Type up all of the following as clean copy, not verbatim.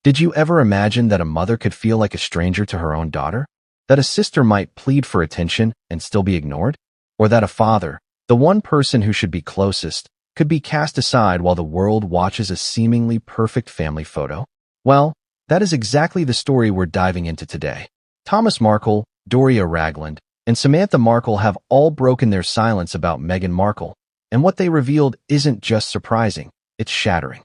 Did you ever imagine that a mother could feel like a stranger to her own daughter? That a sister might plead for attention and still be ignored? Or that a father, the one person who should be closest, could be cast aside while the world watches a seemingly perfect family photo? Well, that is exactly the story we're diving into today. Thomas Markle, Doria Ragland, and Samantha Markle have all broken their silence about Meghan Markle, and what they revealed isn't just surprising, it's shattering.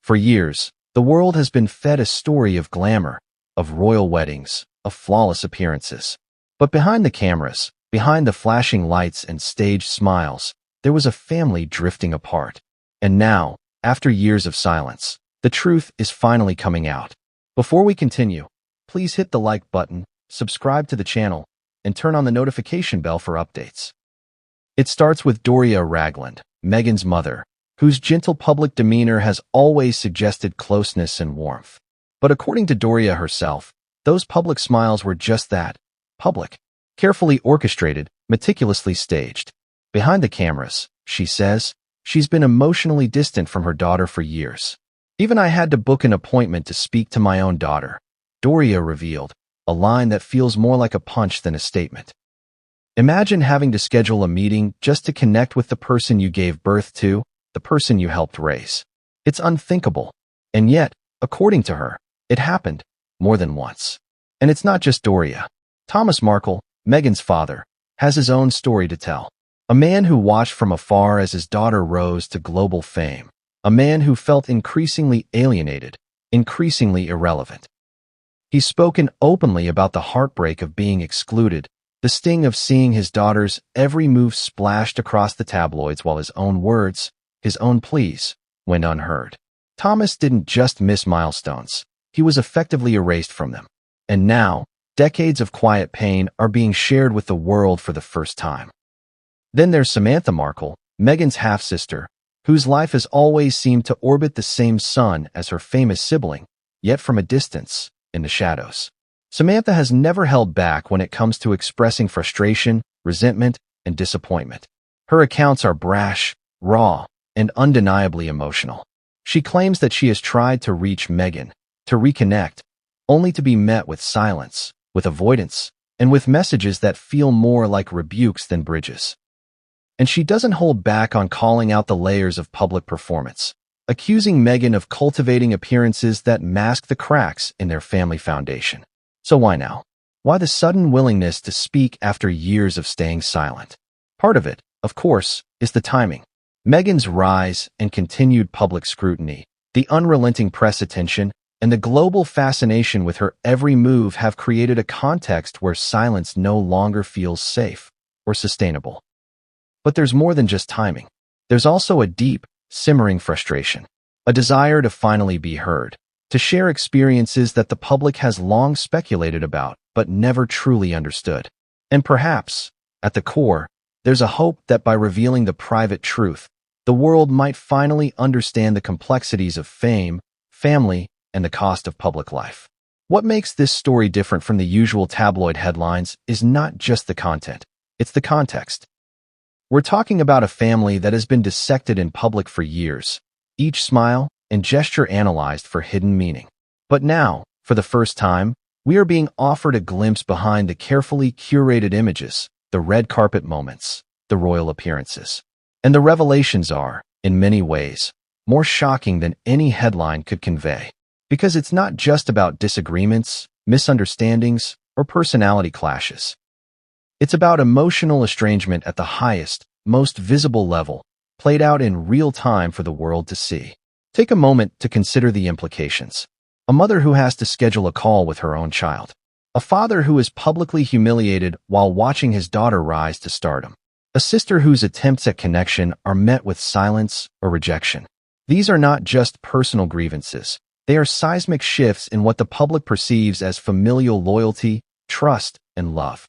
For years, the world has been fed a story of glamour, of royal weddings, of flawless appearances. But behind the cameras, behind the flashing lights and staged smiles, there was a family drifting apart. And now, after years of silence, the truth is finally coming out. Before we continue, please hit the like button, subscribe to the channel, and turn on the notification bell for updates. It starts with Doria Ragland, Meghan's mother, whose gentle public demeanor has always suggested closeness and warmth. But according to Doria herself, those public smiles were just that, public, carefully orchestrated, meticulously staged. Behind the cameras, she says, she's been emotionally distant from her daughter for years. Even I had to book an appointment to speak to my own daughter, Doria revealed, a line that feels more like a punch than a statement. Imagine having to schedule a meeting just to connect with the person you gave birth to, the person you helped raise. It's unthinkable. And yet, according to her, it happened more than once. And it's not just Doria. Thomas Markle, Meghan's father, has his own story to tell. A man who watched from afar as his daughter rose to global fame. A man who felt increasingly alienated, increasingly irrelevant. He's spoken openly about the heartbreak of being excluded, the sting of seeing his daughter's every move splashed across the tabloids while his own words, his own pleas, went unheard. Thomas didn't just miss milestones. He was effectively erased from them. And now, decades of quiet pain are being shared with the world for the first time. Then there's Samantha Markle, Meghan's half-sister, whose life has always seemed to orbit the same sun as her famous sibling, yet from a distance, in the shadows. Samantha has never held back when it comes to expressing frustration, resentment, and disappointment. Her accounts are brash, raw, and undeniably emotional. She claims that she has tried to reach Meghan, to reconnect, only to be met with silence, with avoidance, and with messages that feel more like rebukes than bridges. And she doesn't hold back on calling out the layers of public performance, accusing Meghan of cultivating appearances that mask the cracks in their family foundation. So why now? Why the sudden willingness to speak after years of staying silent? Part of it, of course, is the timing. Meghan's rise and continued public scrutiny, the unrelenting press attention, and the global fascination with her every move have created a context where silence no longer feels safe or sustainable. But there's more than just timing. There's also a deep, simmering frustration, a desire to finally be heard, to share experiences that the public has long speculated about but never truly understood. And perhaps, at the core, there's a hope that by revealing the private truth, the world might finally understand the complexities of fame, family, and the cost of public life. What makes this story different from the usual tabloid headlines is not just the content, it's the context. We're talking about a family that has been dissected in public for years, each smile and gesture analyzed for hidden meaning. But now, for the first time, we are being offered a glimpse behind the carefully curated images, the red carpet moments, the royal appearances. And the revelations are, in many ways, more shocking than any headline could convey. Because it's not just about disagreements, misunderstandings, or personality clashes. It's about emotional estrangement at the highest, most visible level, played out in real time for the world to see. Take a moment to consider the implications. A mother who has to schedule a call with her own child. A father who is publicly humiliated while watching his daughter rise to stardom. A sister whose attempts at connection are met with silence or rejection. These are not just personal grievances. They are seismic shifts in what the public perceives as familial loyalty, trust, and love.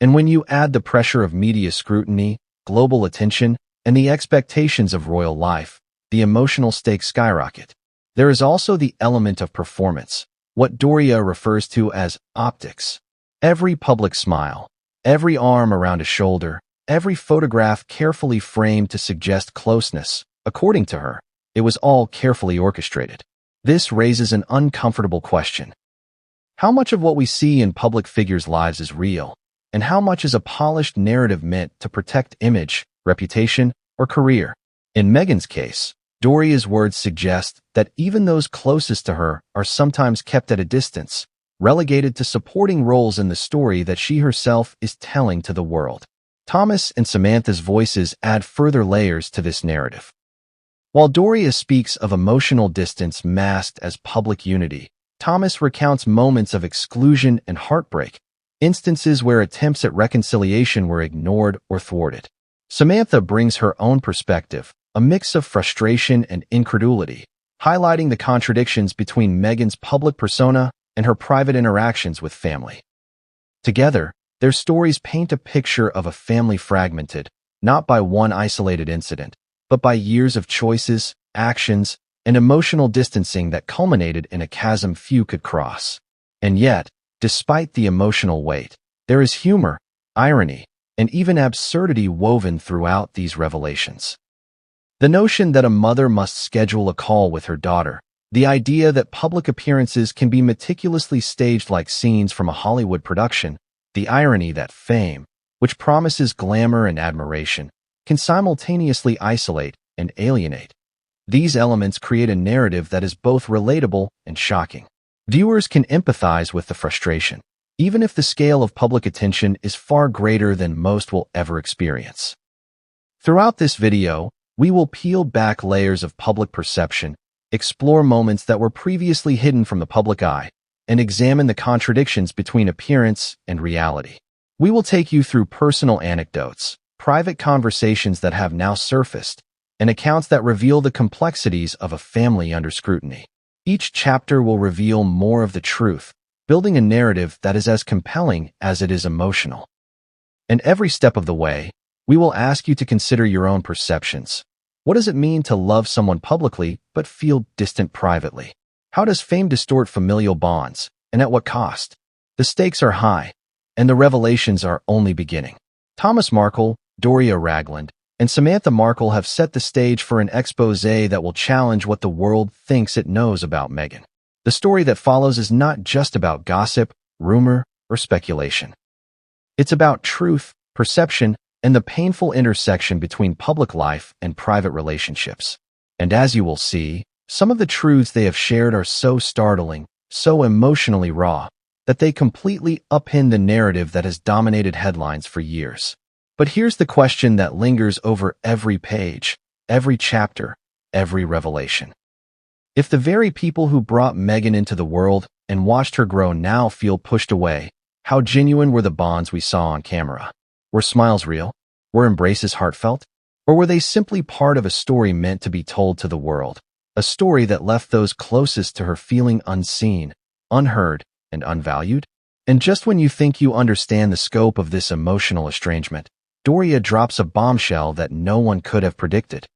And when you add the pressure of media scrutiny, global attention, and the expectations of royal life, the emotional stakes skyrocket. There is also the element of performance, what Doria refers to as optics. Every public smile, every arm around a shoulder, every photograph carefully framed to suggest closeness. According to her, it was all carefully orchestrated. This raises an uncomfortable question. How much of what we see in public figures' lives is real, and how much is a polished narrative meant to protect image, reputation, or career? In Meghan's case, Doria's words suggest that even those closest to her are sometimes kept at a distance, relegated to supporting roles in the story that she herself is telling to the world. Thomas and Samantha's voices add further layers to this narrative. While Doria speaks of emotional distance masked as public unity, Thomas recounts moments of exclusion and heartbreak, instances where attempts at reconciliation were ignored or thwarted. Samantha brings her own perspective, a mix of frustration and incredulity, highlighting the contradictions between Meghan's public persona and her private interactions with family. Together, their stories paint a picture of a family fragmented, not by one isolated incident, but by years of choices, actions, and emotional distancing that culminated in a chasm few could cross. And yet, despite the emotional weight, there is humor, irony, and even absurdity woven throughout these revelations. The notion that a mother must schedule a call with her daughter, the idea that public appearances can be meticulously staged like scenes from a Hollywood production, the irony that fame, which promises glamour and admiration, can simultaneously isolate and alienate. These elements create a narrative that is both relatable and shocking. Viewers can empathize with the frustration, even if the scale of public attention is far greater than most will ever experience. Throughout this video, we will peel back layers of public perception, explore moments that were previously hidden from the public eye, and examine the contradictions between appearance and reality. We will take you through personal anecdotes, private conversations that have now surfaced, and accounts that reveal the complexities of a family under scrutiny. Each chapter will reveal more of the truth, building a narrative that is as compelling as it is emotional. And every step of the way, we will ask you to consider your own perceptions. What does it mean to love someone publicly but feel distant privately? How does fame distort familial bonds, and at what cost? The stakes are high, and the revelations are only beginning. Thomas Markle, Doria Ragland, and Samantha Markle have set the stage for an exposé that will challenge what the world thinks it knows about Meghan. The story that follows is not just about gossip, rumor, or speculation. It's about truth, perception, and the painful intersection between public life and private relationships. And as you will see, some of the truths they have shared are so startling, so emotionally raw, that they completely upend the narrative that has dominated headlines for years. But here's the question that lingers over every page, every chapter, every revelation. If the very people who brought Meghan into the world and watched her grow now feel pushed away, how genuine were the bonds we saw on camera? Were smiles real? Were embraces heartfelt? Or were they simply part of a story meant to be told to the world? A story that left those closest to her feeling unseen, unheard, and unvalued? And just when you think you understand the scope of this emotional estrangement, Doria drops a bombshell that no one could have predicted.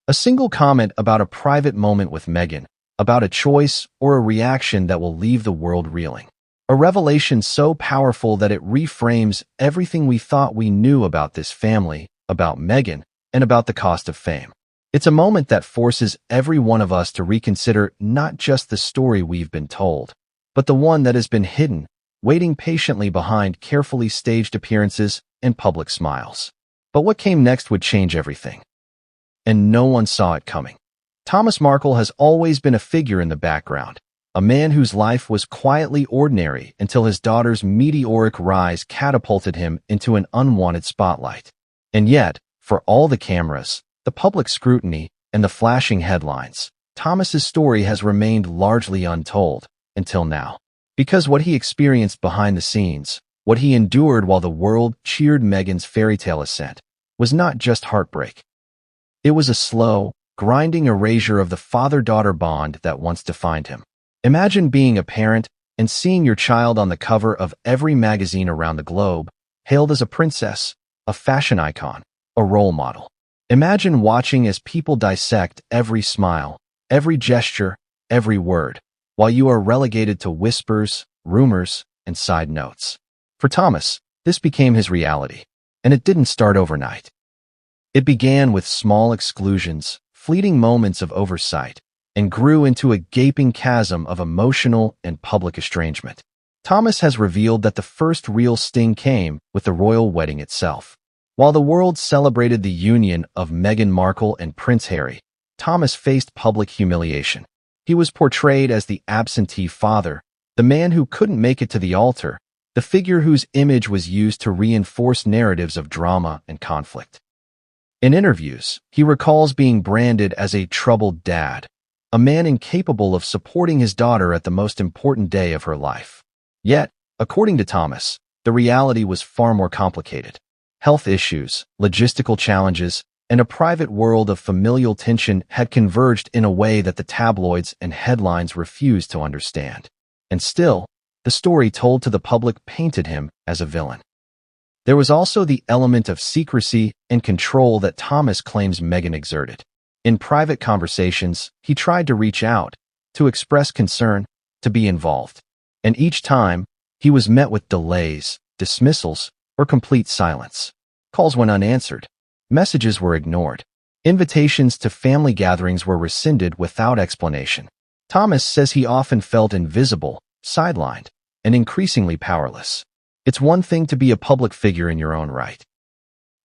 A single comment about a private moment with Meghan, about a choice or a reaction that will leave the world reeling. A revelation so powerful that it reframes everything we thought we knew about this family, about Meghan, and about the cost of fame. It's a moment that forces every one of us to reconsider not just the story we've been told, but the one that has been hidden, waiting patiently behind carefully staged appearances and public smiles. But what came next would change everything. And no one saw it coming. Thomas Markle has always been a figure in the background, a man whose life was quietly ordinary until his daughter's meteoric rise catapulted him into an unwanted spotlight. And yet, for all the cameras, the public scrutiny, and the flashing headlines, Thomas's story has remained largely untold, until now. Because what he experienced behind the scenes, what he endured while the world cheered Meghan's fairy tale ascent, was not just heartbreak. It was a slow, grinding erasure of the father-daughter bond that once defined him. Imagine being a parent and seeing your child on the cover of every magazine around the globe, hailed as a princess, a fashion icon, a role model. Imagine watching as people dissect every smile, every gesture, every word, while you are relegated to whispers, rumors, and side notes. For Thomas, this became his reality, and it didn't start overnight. It began with small exclusions, fleeting moments of oversight, and grew into a gaping chasm of emotional and public estrangement. Thomas has revealed that the first real sting came with the royal wedding itself. While the world celebrated the union of Meghan Markle and Prince Harry, Thomas faced public humiliation. He was portrayed as the absentee father, the man who couldn't make it to the altar, the figure whose image was used to reinforce narratives of drama and conflict. In interviews, he recalls being branded as a troubled dad, a man incapable of supporting his daughter at the most important day of her life. Yet, according to Thomas, the reality was far more complicated. Health issues, logistical challenges, and a private world of familial tension had converged in a way that the tabloids and headlines refused to understand. And still, the story told to the public painted him as a villain. There was also the element of secrecy and control that Thomas claims Meghan exerted. In private conversations, he tried to reach out, to express concern, to be involved. And each time, he was met with delays, dismissals, or complete silence. Calls went unanswered. Messages were ignored. Invitations to family gatherings were rescinded without explanation. Thomas says he often felt invisible, sidelined, and increasingly powerless. It's one thing to be a public figure in your own right.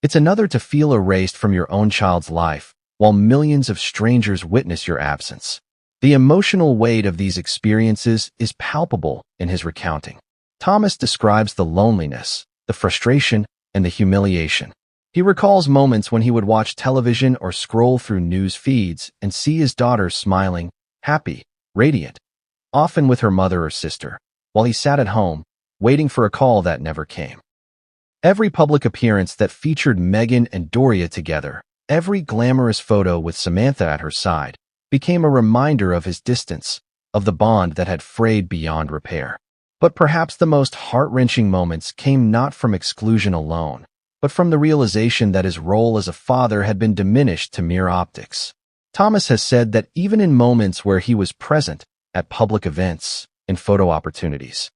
It's another to feel erased from your own child's life, while millions of strangers witness your absence. The emotional weight of these experiences is palpable in his recounting. Thomas describes the loneliness, the frustration, and the humiliation. He recalls moments when he would watch television or scroll through news feeds and see his daughter smiling, happy, radiant, often with her mother or sister, while he sat at home, waiting for a call that never came. Every public appearance that featured Meghan and Doria together, every glamorous photo with Samantha at her side, became a reminder of his distance, of the bond that had frayed beyond repair. But perhaps the most heart-wrenching moments came not from exclusion alone, but from the realization that his role as a father had been diminished to mere optics. Thomas has said that even in moments where he was present, at public events, in photo opportunities,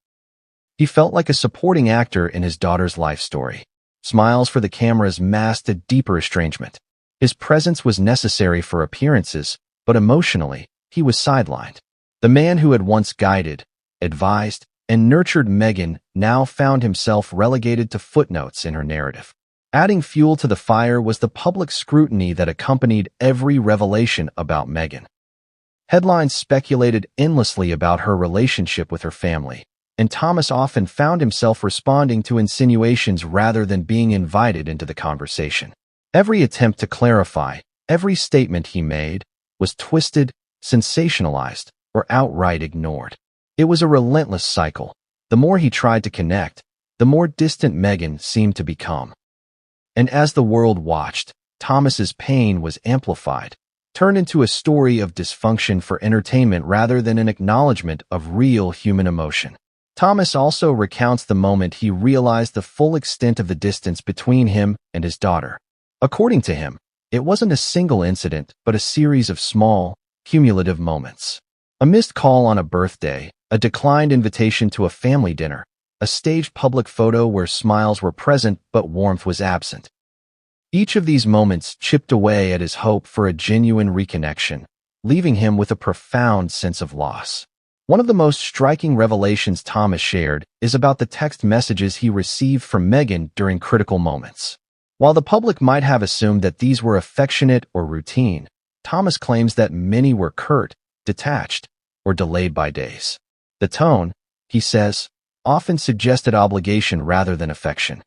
he felt like a supporting actor in his daughter's life story. Smiles for the cameras masked a deeper estrangement. His presence was necessary for appearances, but emotionally, he was sidelined. The man who had once guided, advised, and nurtured Meghan now found himself relegated to footnotes in her narrative. Adding fuel to the fire was the public scrutiny that accompanied every revelation about Meghan. Headlines speculated endlessly about her relationship with her family, and Thomas often found himself responding to insinuations rather than being invited into the conversation. Every attempt to clarify, every statement he made, was twisted, sensationalized, or outright ignored. It was a relentless cycle. The more he tried to connect, the more distant Meghan seemed to become. And as the world watched, Thomas's pain was amplified, turned into a story of dysfunction for entertainment rather than an acknowledgement of real human emotion. Thomas also recounts the moment he realized the full extent of the distance between him and his daughter. According to him, it wasn't a single incident, but a series of small, cumulative moments. A missed call on a birthday, a declined invitation to a family dinner, a staged public photo where smiles were present but warmth was absent. Each of these moments chipped away at his hope for a genuine reconnection, leaving him with a profound sense of loss. One of the most striking revelations Thomas shared is about the text messages he received from Meghan during critical moments. While the public might have assumed that these were affectionate or routine, Thomas claims that many were curt, detached, or delayed by days. The tone, he says, often suggested obligation rather than affection.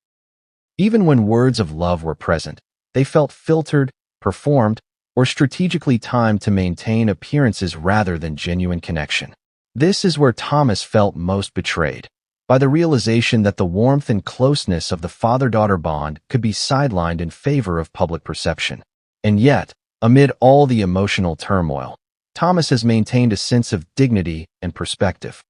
Even when words of love were present, they felt filtered, performed, or strategically timed to maintain appearances rather than genuine connection. This is where Thomas felt most betrayed, by the realization that the warmth and closeness of the father-daughter bond could be sidelined in favor of public perception. And yet, amid all the emotional turmoil, Thomas has maintained a sense of dignity and perspective.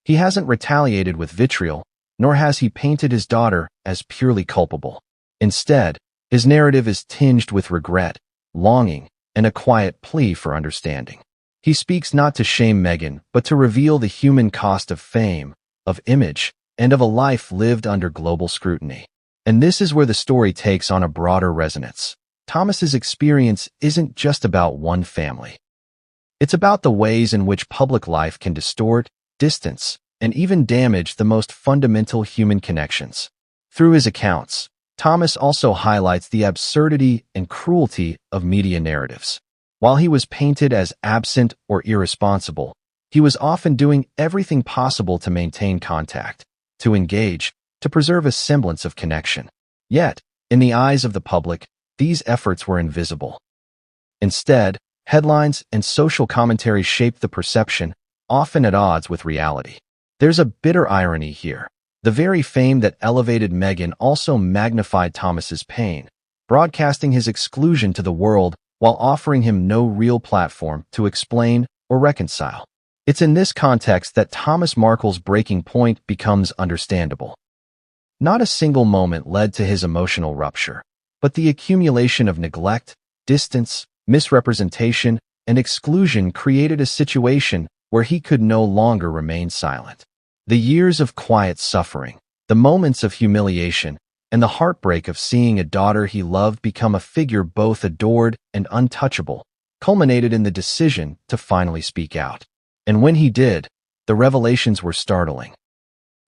He hasn't retaliated with vitriol, nor has he painted his daughter as purely culpable. Instead, his narrative is tinged with regret, longing, and a quiet plea for understanding. He speaks not to shame Meghan, but to reveal the human cost of fame, of image, and of a life lived under global scrutiny. And this is where the story takes on a broader resonance. Thomas's experience isn't just about one family. It's about the ways in which public life can distort, distance, and even damage the most fundamental human connections. Through his accounts, Thomas also highlights the absurdity and cruelty of media narratives. While he was painted as absent or irresponsible, he was often doing everything possible to maintain contact, to engage, to preserve a semblance of connection. Yet, in the eyes of the public, these efforts were invisible. Instead, headlines and social commentary shaped the perception, often at odds with reality. There's a bitter irony here. The very fame that elevated Meghan also magnified Thomas's pain, broadcasting his exclusion to the world while offering him no real platform to explain or reconcile. It's in this context that Thomas Markle's breaking point becomes understandable. Not a single moment led to his emotional rupture, but the accumulation of neglect, distance, misrepresentation, and exclusion created a situation where he could no longer remain silent. The years of quiet suffering, the moments of humiliation, and the heartbreak of seeing a daughter he loved become a figure both adored and untouchable, culminated in the decision to finally speak out. And when he did, the revelations were startling.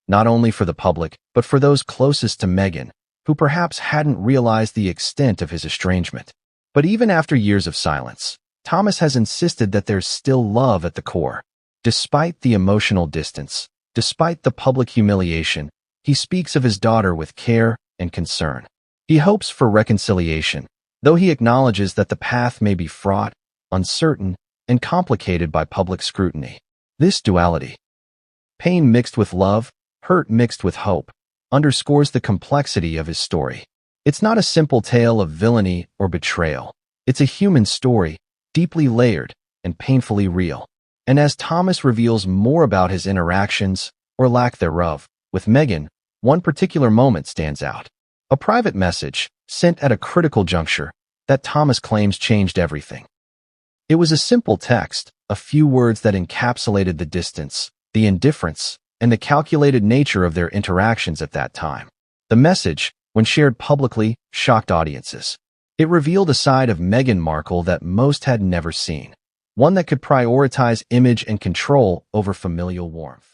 Not only for the public, but for those closest to Meghan, who perhaps hadn't realized the extent of his estrangement. But even after years of silence, Thomas has insisted that there's still love at the core. Despite the emotional distance, despite the public humiliation, he speaks of his daughter with care and concern. He hopes for reconciliation, though he acknowledges that the path may be fraught, uncertain, and complicated by public scrutiny. This duality, pain mixed with love, hurt mixed with hope, underscores the complexity of his story. It's not a simple tale of villainy or betrayal. It's a human story, deeply layered and painfully real. And as Thomas reveals more about his interactions, or lack thereof, with Meghan, one particular moment stands out. A private message, sent at a critical juncture, that Thomas claims changed everything. It was a simple text, a few words that encapsulated the distance, the indifference, and the calculated nature of their interactions at that time. The message, when shared publicly, shocked audiences. It revealed a side of Meghan Markle that most had never seen, one that could prioritize image and control over familial warmth.